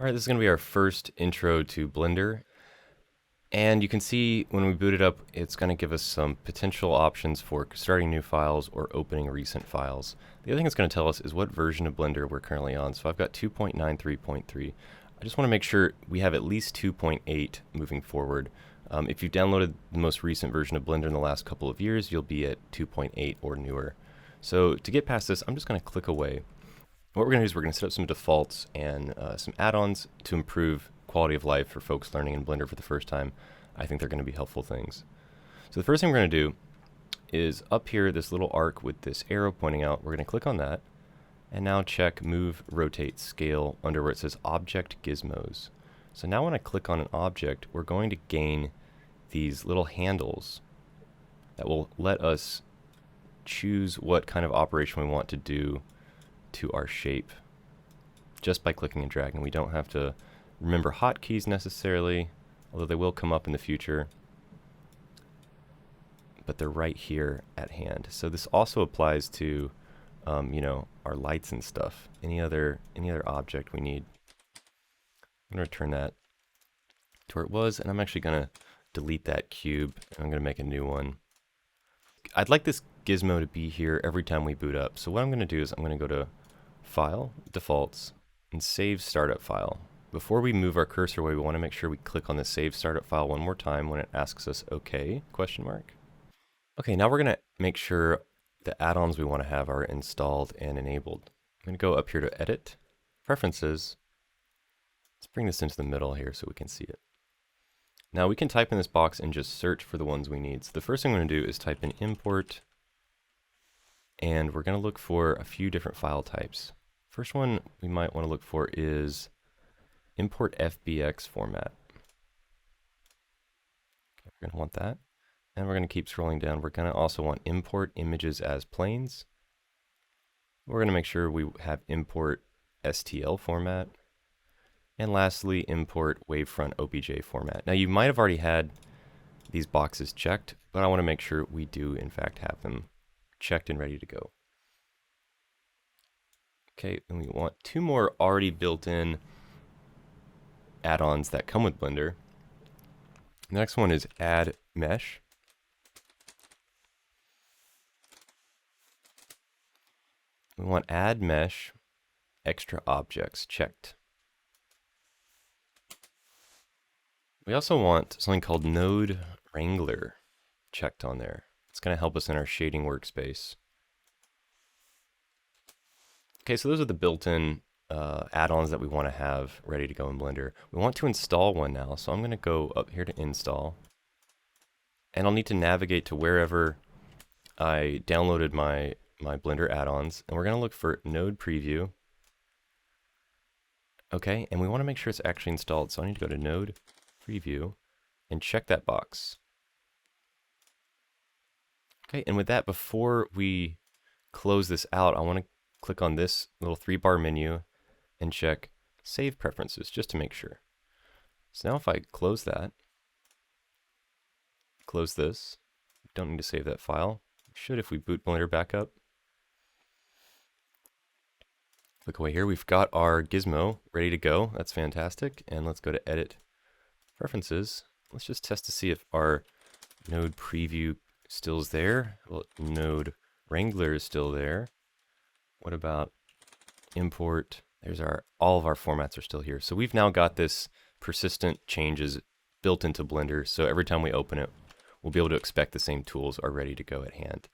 All right, this is going to be our first intro to Blender. And you can see when we boot it up, it's going to give us some potential options for starting new files or opening recent files. The other thing it's going to tell us is what version of Blender we're currently on. So I've got 2.93.3. I just want to make sure we have at least 2.8 moving forward. If you've downloaded the most recent version of Blender in the last couple of years, you'll be at 2.8 or newer. So to get past this, I'm just going to click away. What we're going to do is we're going to set up some defaults and some add-ons to improve quality of life for folks learning in Blender for the first time. I think they're going to be helpful things. So the first thing we're going to do is up here, this little arc with this arrow pointing out, we're going to click on that. And now check Move, Rotate, Scale under where it says Object Gizmos. So now when I click on an object, we're going to gain these little handles that will let us choose what kind of operation we want to do to our shape just by clicking and dragging. We don't have to remember hotkeys necessarily, although they will come up in the future, but they're right here at hand. So this also applies to our lights and stuff. Any other object we need. I'm going to return that to where it was, and I'm actually going to delete that cube, and I'm going to make a new one. I'd like this gizmo to be here every time we boot up. So what I'm going to do is I'm going to go to File, Defaults, and Save Startup File. Before we move our cursor away, we want to make sure we click on the Save Startup File one more time when it asks us OK, question mark. Okay, now we're going to make sure the add-ons we want to have are installed and enabled. I'm going to go up here to Edit, Preferences. Let's bring this into the middle here so we can see it. Now we can type in this box and just search for the ones we need. So the first thing I'm going to do is type in import, and we're going to look for a few different file types. First one we might want to look for is import FBX format. Okay, we're going to want that. And we're going to keep scrolling down. We're going to also want import images as planes. We're going to make sure we have import STL format. And lastly, import wavefront OBJ format. Now you might have already had these boxes checked, but I want to make sure we do in fact have them checked and ready to go. Okay, and we want two more already built-in add-ons that come with Blender. The next one is Add Mesh. We want Add Mesh Extra Objects checked. We also want something called Node Wrangler checked on there. It's going to help us in our shading workspace. Okay, so those are the built-in add-ons that we want to have ready to go in Blender. We want to install one now, so I'm going to go up here to Install. And I'll need to navigate to wherever I downloaded my Blender add-ons. And we're going to look for Node Preview. Okay, and we want to make sure it's actually installed, so I need to go to Node Preview and check that box. Okay, and with that, before we close this out, I want to click on this little 3-bar menu and check Save Preferences just to make sure. So now if I close that, close this, don't need to save that file. Should if we boot Blender back up. Click away here, we've got our gizmo ready to go. That's fantastic. And let's go to Edit, Preferences. Let's just test to see if our Node Preview still is there. Well, Node Wrangler is still there. What about import? There's all of our formats are still here. So we've now got this persistent changes built into Blender. So every time we open it, we'll be able to expect the same tools are ready to go at hand.